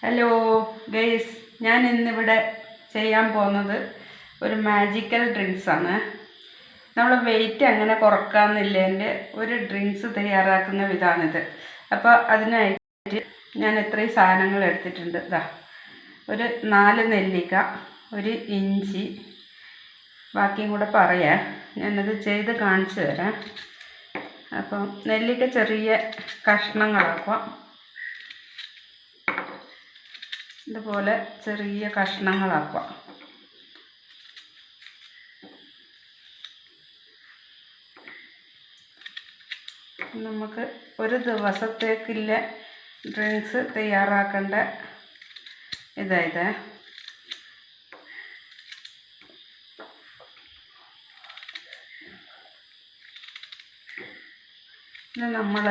Hello guys, ഞാൻ ഇന്നിവിടെ ചെയ്യാൻ പോകുന്നത് ഒരു മാജിക്കൽ ഡ്രിങ്ക്സാണ്. നമ്മൾ വെയിറ്റ് അങ്ങനെ കുറക്കാമെന്നില്ല ഒരു ഡ്രിങ്ക്സ് തയ്യാറാക്കുന്ന വിധാനിത്. അപ്പോൾ അതിനായിട്ട് ഞാൻ ഇത്രയും സാധനങ്ങൾ എടുത്തിട്ടുണ്ട്. ഇതാ ഒരു 4 നെല്ലിക്ക, ഒരു ഇഞ്ചി, ബാക്കിയും കൂടെ പറയാം. ഞാനത് ചെയ്ത് കാണിച്ചു തരാം. അപ്പം നെല്ലിക്ക ചെറിയ കഷ്ണങ്ങളാക്കുക, ഇതുപോലെ ചെറിയ കഷ്ണങ്ങളാക്കുക. നമുക്ക് ഒരു ദിവസത്തേക്കുള്ള ഡ്രിങ്ക്സ് തയ്യാറാക്കേണ്ട ഇത് നമ്മൾ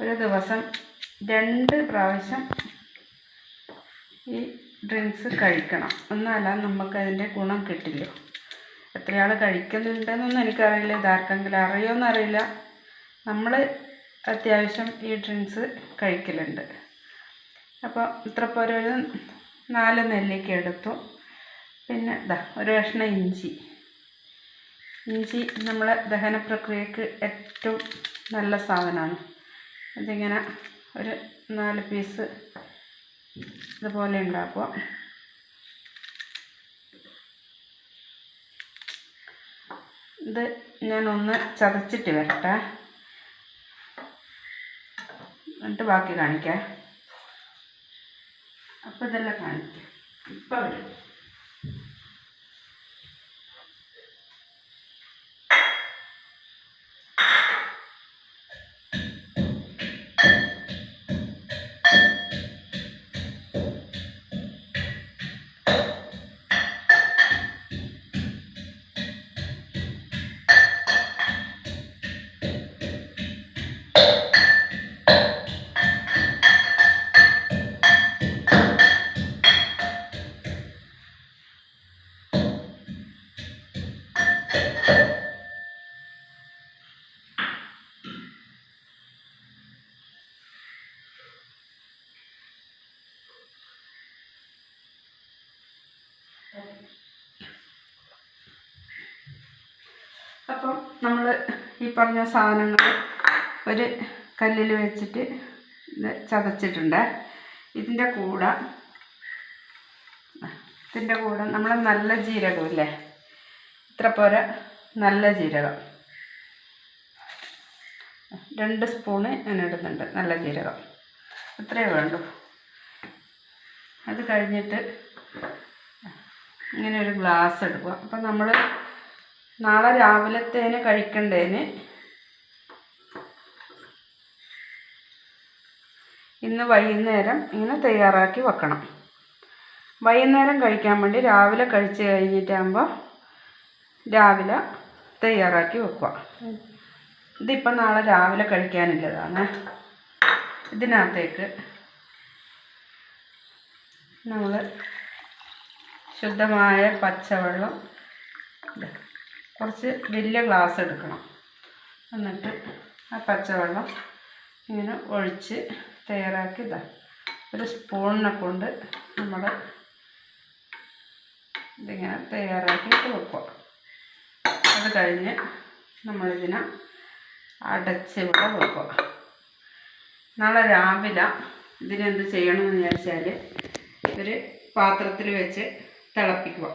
ഒരു ദിവസം 2 പ്രാവശ്യം ഈ ഡ്രിങ്ക്സ് കഴിക്കണം. എന്നാലാ നമുക്കതിൻ്റെ ഗുണം കിട്ടില്ല. എത്രയാൾ കഴിക്കുന്നുണ്ടെന്നൊന്നും എനിക്കറിയില്ല, ഇതാർക്കെങ്കിലും അറിയുമെന്നറിയില്ല. നമ്മൾ അത്യാവശ്യം ഈ ഡ്രിങ്ക്സ് കഴിക്കലുണ്ട്. അപ്പോൾ ഇത്ര പോലെ ഒരു 4 നെല്ലിക്ക എടുത്തു. പിന്നെ ഒരു കഷ്ണം ഇഞ്ചി നമ്മളെ ദഹന പ്രക്രിയക്ക് ഏറ്റവും നല്ല സാധനമാണ്. അതിങ്ങനെ ഒരു 4 പീസ് ഇതുപോലെ ഉണ്ടാക്കുക. ഇത് ഞാനൊന്ന് ചതച്ചിട്ട് വരട്ടെ, എന്നിട്ട് ബാക്കി കാണിക്കാം. അപ്പം ഇതെല്ലാം കാണിക്കാം. ഇപ്പം വരും. അപ്പം നമ്മൾ ഈ പറഞ്ഞ സാധനങ്ങൾ ഒരു കല്ലിൽ വെച്ചിട്ട് ഇത് ചതച്ചിട്ടുണ്ട്. ഇതിൻ്റെ കൂടെ നമ്മൾ നല്ല ജീരകമില്ലേ, ഇത്ര പോരെ നല്ല ജീരകം 2 സ്പൂണ് ഞാൻ ഇടുന്നുണ്ട്. നല്ല ജീരകം ഇത്രയേ വേണ്ടൂ. അത് കഴിഞ്ഞിട്ട് ഇങ്ങനെ ഒരു ഗ്ലാസ് എടുക്കുക. അപ്പം നമ്മൾ നാളെ രാവിലത്തേന് കഴിക്കേണ്ടതിന് ഇന്ന് വൈകുന്നേരം ഇങ്ങനെ തയ്യാറാക്കി വെക്കണം. വൈകുന്നേരം കഴിക്കാൻ വേണ്ടി രാവിലെ കഴിച്ച് കഴിഞ്ഞിട്ടാകുമ്പോൾ രാവിലെ തയ്യാറാക്കി വെക്കുക. ഇതിപ്പം നാളെ രാവിലെ കഴിക്കാനുള്ളതാണ്. ഇതിനകത്തേക്ക് നമ്മൾ ശുദ്ധമായ പച്ചവെള്ളം കുറച്ച് വലിയ ഗ്ലാസ് എടുക്കണം. എന്നിട്ട് ആ പച്ചവെള്ളം ഇങ്ങനെ ഒഴിച്ച് തയ്യാറാക്കി ഒരു സ്പൂണിനെ കൊണ്ട് നമ്മൾ ഇതിങ്ങനെ തയ്യാറാക്കിയിട്ട് വെക്കുക. അത് കഴിഞ്ഞ് നമ്മളിതിനെ അടച്ച് ഇവിടെ വെക്കുക. നാളെ രാവിലെ ഇതിനെന്ത് ചെയ്യണമെന്ന് വിചാരിച്ചാൽ ഒരു പാത്രത്തിൽ വെച്ച് തിളപ്പിക്കുക.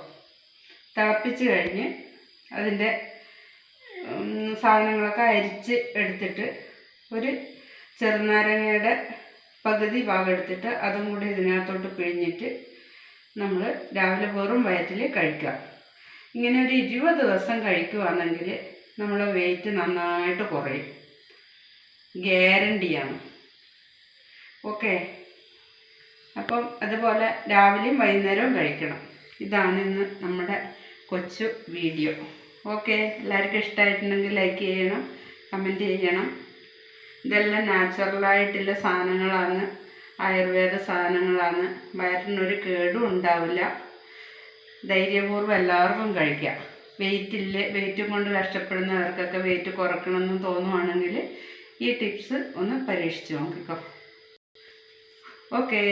തിളപ്പിച്ച് കഴിഞ്ഞ് അതിൻ്റെ സാധനങ്ങളൊക്കെ അരിച്ച് എടുത്തിട്ട് ഒരു ചെറുനാരങ്ങയുടെ പകുതി ഭാഗം എടുത്തിട്ട് അതും കൂടി ഇതിനകത്തോട്ട് പിഴിഞ്ഞിട്ട് നമ്മൾ രാവിലെ വെറും വയറ്റിൽ കഴിക്കുക. ഇങ്ങനെ ഒരു 20 ദിവസം കഴിക്കുകയാണെങ്കിൽ നമ്മളെ വെയിറ്റ് നന്നായിട്ട് കുറയും, ഗ്യാരണ്ടിയാണ്. ഓക്കെ, അപ്പം അതുപോലെ രാവിലെയും വൈകുന്നേരവും കഴിക്കണം. ഇതാണ് ഇന്ന് നമ്മുടെ കൊച്ചു വീഡിയോ. ഓക്കെ, എല്ലാവർക്കും ഇഷ്ടമായിട്ടുണ്ടെങ്കിൽ ലൈക്ക് ചെയ്യണം, കമൻറ്റ് ചെയ്യണം. ഇതെല്ലാം നാച്ചുറലായിട്ടുള്ള സാധനങ്ങളാണ്, ആയുർവേദ സാധനങ്ങളാണ്. വയറിനൊരു ഉണ്ടാവില്ല. ധൈര്യപൂർവ്വം എല്ലാവർക്കും കഴിക്കാം. വെയിറ്റും കൊണ്ട് കഷ്ടപ്പെടുന്നവർക്കൊക്കെ വെയിറ്റ് കുറയ്ക്കണമെന്ന് തോന്നുവാണെങ്കിൽ ഈ ടിപ്സ് ഒന്ന് പരീക്ഷിച്ച് നോക്കിക്കോ. ഓക്കേ.